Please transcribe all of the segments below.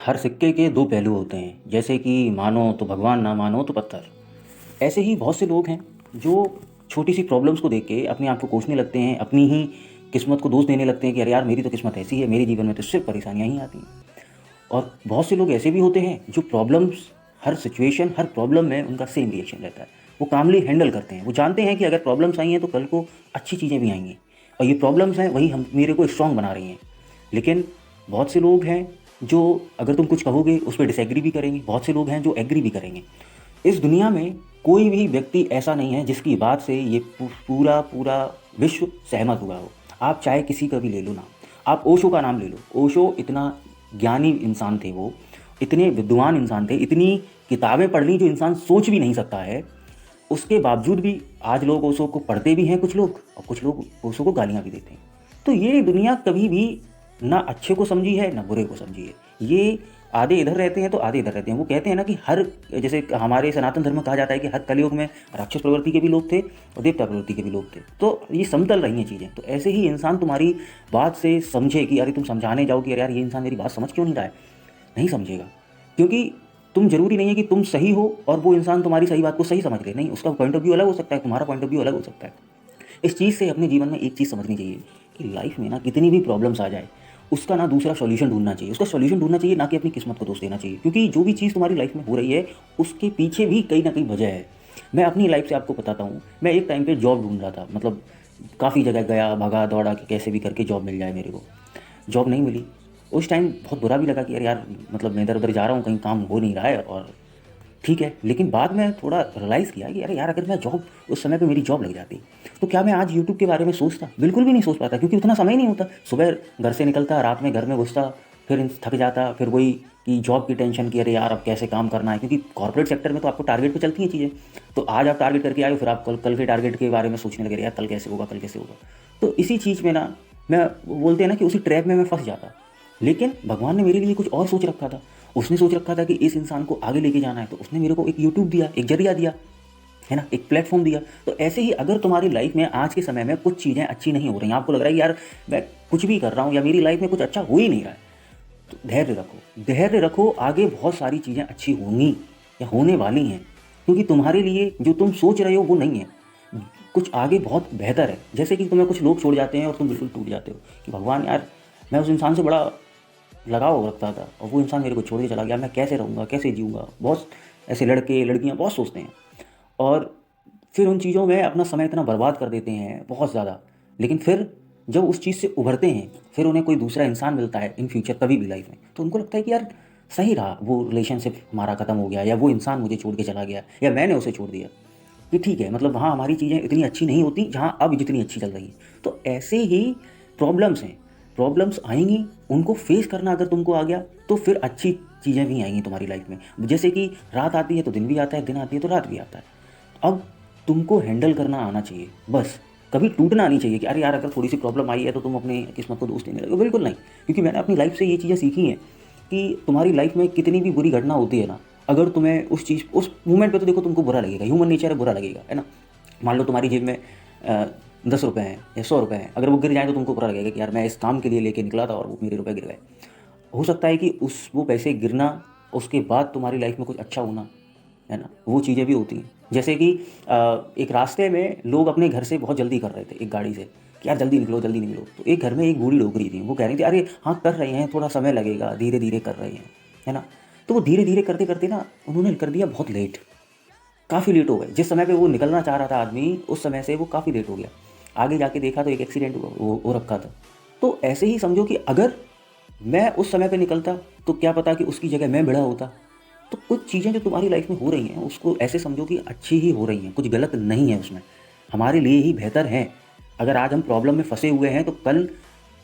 हर सिक्के के दो पहलू होते हैं, जैसे कि मानो तो भगवान ना मानो तो पत्थर। ऐसे ही बहुत से लोग हैं जो छोटी सी प्रॉब्लम्स को देख के अपने आप को कोसने लगते हैं, अपनी ही किस्मत को दोष देने लगते हैं कि अरे यार मेरी तो किस्मत ऐसी है, मेरे जीवन में तो सिर्फ परेशानियां ही आती हैं। और बहुत से लोग ऐसे भी होते हैं जो प्रॉब्लम्स, हर सिचुएशन, हर प्रॉब्लम में उनका सेम रिएक्शन रहता है। वो कामली हैंडल करते हैं, वो जानते हैं कि अगर प्रॉब्लम्स आई हैं तो कल को अच्छी चीज़ें भी आएंगी, और ये प्रॉब्लम्स हैं वही हम मेरे को स्ट्रांग बना रही हैं। लेकिन बहुत से लोग हैं जो अगर तुम कुछ कहोगे उस पर डिसएग्री भी करेंगे, बहुत से लोग हैं जो एग्री भी करेंगे। इस दुनिया में कोई भी व्यक्ति ऐसा नहीं है जिसकी बात से ये पूरा पूरा विश्व सहमत हुआ हो। आप चाहे किसी का भी ले लो नाम, आप ओशो का नाम ले लो। ओशो इतना ज्ञानी इंसान थे, वो इतने विद्वान इंसान थे, इतनी किताबें पढ़ ली जो इंसान सोच भी नहीं सकता है। उसके बावजूद भी आज लोग ओशो को पढ़ते भी हैं कुछ लोग, और कुछ लोग ओशो को गालियाँ भी देते हैं। तो ये दुनिया कभी भी ना अच्छे को समझी है ना बुरे को समझी है। ये आधे इधर रहते हैं तो आधे इधर रहते हैं। वो कहते हैं ना कि हर, जैसे हमारे सनातन धर्म में कहा जाता है कि हर कलयुग में राक्षस प्रवृत्ति के भी लोग थे और देवता प्रवृत्ति के भी लोग थे। तो ये समतल रही हैं चीज़ें। तो ऐसे ही इंसान तुम्हारी बात से समझे कि अरे तुम समझाने जाओ कि अरे यार ये इंसान मेरी बात समझ क्यों नहीं रहा है, नहीं समझेगा। क्योंकि तुम जरूरी नहीं है कि तुम सही हो और वो इंसान तुम्हारी सही बात को सही समझ ले। नहीं, उसका पॉइंट ऑफ व्यू अलग हो सकता है, तुम्हारा पॉइंट ऑफ व्यू अलग हो सकता है। इस चीज़ से अपने जीवन में एक चीज़ समझनी चाहिए कि लाइफ में ना कितनी भी प्रॉब्लम्स आ जाए, उसका ना दूसरा सॉल्यूशन ढूंढना चाहिए, उसका सॉल्यूशन ढूंढना चाहिए, ना कि अपनी किस्मत को दोष देना चाहिए। क्योंकि जो भी चीज़ तुम्हारी लाइफ में हो रही है उसके पीछे भी कहीं ना कहीं वजह है। मैं अपनी लाइफ से आपको बताता हूँ। मैं एक टाइम पे जॉब ढूंढ रहा था, मतलब काफ़ी जगह गया, भगा दौड़ा कि कैसे भी करके जॉब मिल जाए मेरे को। जॉब नहीं मिली। उस टाइम बहुत बुरा भी लगा कि यार मतलब मैं इधर उधर जा रहा हूँ, कहीं काम हो नहीं रहा है, और ठीक है। लेकिन बाद में थोड़ा रियलाइज़ किया कि अरे यार अगर मैं जॉब, उस समय पे मेरी जॉब लग जाती तो क्या मैं आज यूट्यूब के बारे में सोचता? बिल्कुल भी नहीं सोच पाता, क्योंकि उतना समय नहीं होता। सुबह घर से निकलता, रात में घर में घुसता, फिर थक जाता, फिर वही कि जॉब की टेंशन की अरे यार अब कैसे काम करना है। क्योंकि कॉर्पोरेट सेक्टर में तो आपको टारगेट पे चलती हैं चीज़ें। तो आज आप टारगेट करके आए हो, फिर आप कल कल के टारगेट के बारे में सोचने लगे, यार कल कैसे होगा, कल कैसे होगा। तो इसी चीज़ में ना, मैं बोलते हैं ना कि उसी ट्रैप में मैं फंस जाता। लेकिन भगवान ने मेरे लिए कुछ और सोच रखा था। उसने सोच रखा था कि इस इंसान को आगे लेके जाना है, तो उसने मेरे को एक यूट्यूब दिया, एक जरिया दिया, है ना, एक प्लेटफॉर्म दिया। तो ऐसे ही अगर तुम्हारी लाइफ में आज के समय में कुछ चीज़ें अच्छी नहीं हो रही, आपको लग रहा है यार मैं कुछ भी कर रहा हूँ या मेरी लाइफ में कुछ अच्छा हो ही नहीं रहा है, तो धैर्य रखो, धैर्य रखो। आगे बहुत सारी चीज़ें अच्छी होंगी या होने वाली हैं। क्योंकि तुम्हारे लिए जो तुम सोच रहे हो वो नहीं है, कुछ आगे बहुत बेहतर है। जैसे कि तुम्हें कुछ लोग छोड़ जाते हैं और तुम बिल्कुल टूट जाते हो कि भगवान यार मैं उस इंसान से बड़ा लगाव रखता था और वो इंसान मेरे को छोड़ के चला गया, मैं कैसे रहूँगा, कैसे जीऊँगा। बहुत ऐसे लड़के लड़कियाँ बहुत सोचते हैं, और फिर उन चीज़ों में अपना समय इतना बर्बाद कर देते हैं बहुत ज़्यादा। लेकिन फिर जब उस चीज़ से उभरते हैं, फिर उन्हें कोई दूसरा इंसान मिलता है इन फ्यूचर कभी भी लाइफ में, तो उनको लगता है कि यार सही रहा, वो रिलेशनशिप हमारा ख़त्म हो गया, या वो इंसान मुझे छोड़ के चला गया, या मैंने उसे छोड़ दिया, कि ठीक है मतलब वहाँ हमारी चीज़ें इतनी अच्छी नहीं होती जहाँ अब जितनी अच्छी चल रही है। तो ऐसे ही प्रॉब्लम्स हैं, प्रॉब्लम्स आएंगी, उनको फेस करना अगर तुमको आ गया तो फिर अच्छी चीज़ें भी आएंगी तुम्हारी लाइफ में। जैसे कि रात आती है तो दिन भी आता है, दिन आती है तो रात भी आता है। अब तुमको हैंडल करना आना चाहिए बस। कभी टूटना नहीं चाहिए कि अरे यार अगर थोड़ी सी प्रॉब्लम आई है तो तुम अपनी किस्मत को दोष देने लगे, बिल्कुल नहीं। क्योंकि मैंने अपनी लाइफ से ये चीज़ें सीखी हैं कि तुम्हारी लाइफ में कितनी भी बुरी घटना होती है ना, अगर तुम्हें उस चीज़, उस मोमेंट पे तो देखो तुमको बुरा लगेगा, ह्यूमन नेचर है, बुरा लगेगा, है ना। मान लो तुम्हारी जेब में 10 रुपये हैं या 100 रुपये हैं, अगर वो गिर जाए तो तुमको बुरा लगेगा कि यार मैं इस काम के लिए लेके निकला था और वो मेरे रुपए गिर गए। हो सकता है कि वो पैसे गिरना, उसके बाद तुम्हारी लाइफ में कुछ अच्छा होना, है ना, वो चीज़ें भी होती हैं। जैसे कि एक रास्ते में लोग अपने घर से बहुत जल्दी कर रहे थे एक गाड़ी से कि यार जल्दी निकलो जल्दी निकलो। तो एक घर में एक बूढ़ी डोकरी थी, वो कह रही थी अरे हाँ कर रहे हैं, थोड़ा समय लगेगा, धीरे धीरे कर रहे हैं, है ना। तो वो धीरे धीरे करते करते ना उन्होंने कर दिया बहुत लेट, काफ़ी लेट हो गए। जिस समय पे वो निकलना चाह रहा था आदमी, उस समय से वो काफ़ी लेट हो गया। आगे जाके देखा तो एक एक्सीडेंट हो रखा था। तो ऐसे ही समझो कि अगर मैं उस समय पे निकलता तो क्या पता कि उसकी जगह मैं भिड़ा होता। तो कुछ चीज़ें जो तुम्हारी लाइफ में हो रही हैं उसको ऐसे समझो कि अच्छी ही हो रही हैं, कुछ गलत नहीं है उसमें, हमारे लिए ही बेहतर हैं। अगर आज हम प्रॉब्लम में फंसे हुए हैं तो कल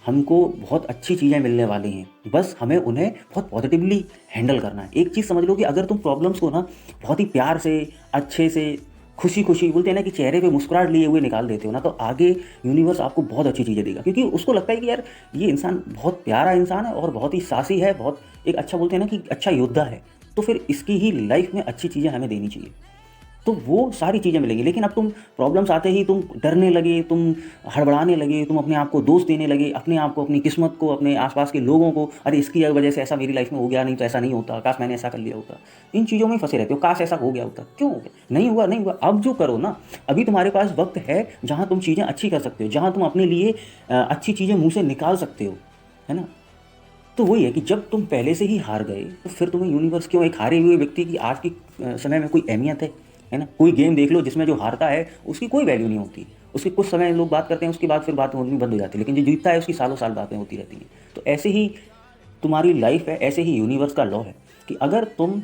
हमको बहुत अच्छी चीज़ें मिलने वाली हैं। बस हमें उन्हें बहुत पॉजिटिवली हैंडल करना है। एक चीज़ समझ लो कि अगर तुम प्रॉब्लम्स को ना बहुत ही प्यार से, अच्छे से, खुशी खुशी, बोलते हैं ना कि चेहरे पे मुस्कुराहट लिए हुए निकाल देते हो ना, तो आगे यूनिवर्स आपको बहुत अच्छी चीज़ें देगा। क्योंकि उसको लगता है कि यार ये इंसान बहुत प्यारा इंसान है और बहुत ही साहसी है, बहुत एक अच्छा, बोलते हैं ना कि अच्छा योद्धा है, तो फिर इसकी ही लाइफ में अच्छी चीज़ें हमें देनी चाहिए। तो वो सारी चीज़ें मिलेंगी। लेकिन अब तुम प्रॉब्लम्स आते ही तुम डरने लगे, तुम हड़बड़ाने लगे, तुम अपने आप को दोष देने लगे, अपने आप को, अपनी किस्मत को, अपने आसपास के लोगों को, अरे इसकी वजह से ऐसा मेरी लाइफ में हो गया, नहीं तो ऐसा नहीं होता, काश मैंने ऐसा कर लिया होता। इन चीज़ों में ही फंसे रहते हो, काश ऐसा हो गया होता, क्यों हो गया, नहीं हुआ नहीं हुआ, अब जो करो ना, अभी तुम्हारे पास वक्त है जहाँ तुम चीज़ें अच्छी कर सकते हो, जहाँ तुम अपने लिए अच्छी चीज़ें मुँह से निकाल सकते हो, है ना। तो वही है कि जब तुम पहले से ही हार गए तो फिर तुम्हें यूनिवर्स क्यों, एक हारे हुए व्यक्ति की आज की समय में कोई अहमियत है ना। कोई गेम देख लो जिसमें जो हारता है उसकी कोई वैल्यू नहीं होती, उसकी कुछ समय लोग बात करते हैं, उसके बाद फिर बात होनी बंद हो जाती है, लेकिन जो जीतता है उसकी सालों साल बातें होती रहती हैं। तो ऐसे ही तुम्हारी लाइफ है, ऐसे ही यूनिवर्स का लॉ है कि अगर तुम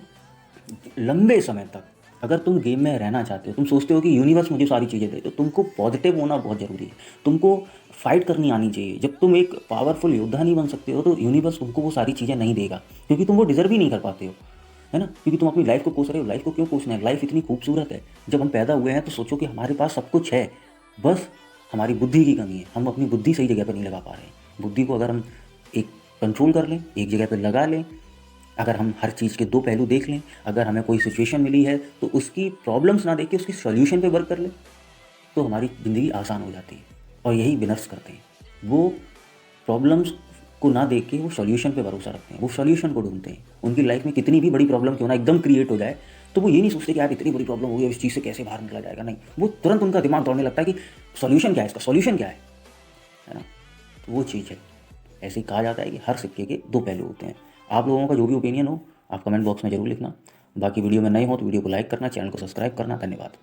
लंबे समय तक, अगर तुम गेम में रहना चाहते हो, तुम सोचते हो कि यूनिवर्स मुझे सारी चीज़ें दे, तो तुमको पॉजिटिव होना बहुत ज़रूरी है, तुमको फाइट करनी आनी चाहिए। जब तुम एक पावरफुल योद्धा नहीं बन सकते हो तो यूनिवर्स तुमको वो सारी चीज़ें नहीं देगा, क्योंकि तुम वो डिजर्व ही नहीं कर पाते हो, है ना। क्योंकि तुम अपनी लाइफ को कोस रहे हो। लाइफ को क्यों कोसना है, लाइफ इतनी खूबसूरत है। जब हम पैदा हुए हैं तो सोचो कि हमारे पास सब कुछ है, बस हमारी बुद्धि की कमी है, हम अपनी बुद्धि सही जगह पर नहीं लगा पा रहे हैं। बुद्धि को अगर हम एक कंट्रोल कर लें, एक जगह पर लगा लें, अगर हम हर चीज़ के दो पहलू देख लें, अगर हमें कोई सिचुएशन मिली है तो उसकी प्रॉब्लम्स ना देख के उसकी सॉल्यूशन पे वर्क कर लें, तो हमारी ज़िंदगी आसान हो जाती है। और यही विनर्स करते हैं, वो प्रॉब्लम्स को ना देख के वो सॉल्यूशन पे भरोसा रखते हैं, वो सॉल्यूशन को ढूंढते हैं। उनकी लाइफ में कितनी भी बड़ी प्रॉब्लम क्यों ना एकदम क्रिएट हो जाए, तो वो ये नहीं सोचते कि यार इतनी बड़ी प्रॉब्लम हो गई, इस चीज़ से कैसे बाहर निकला जाएगा, नहीं, वो तुरंत उनका दिमाग दौड़ने लगता है कि सॉल्यूशन क्या है, इसका सॉल्यूशन क्या है ना। तो वो चीज़ है। ऐसे ही कहा जाता है कि हर सिक्के के दो पहलू होते हैं। आप लोगों का जो भी ओपिनियन हो आप कमेंट बॉक्स में ज़रूर लिखना। बाकी वीडियो में नए हो तो वीडियो को लाइक करना, चैनल को सब्सक्राइब करना। धन्यवाद।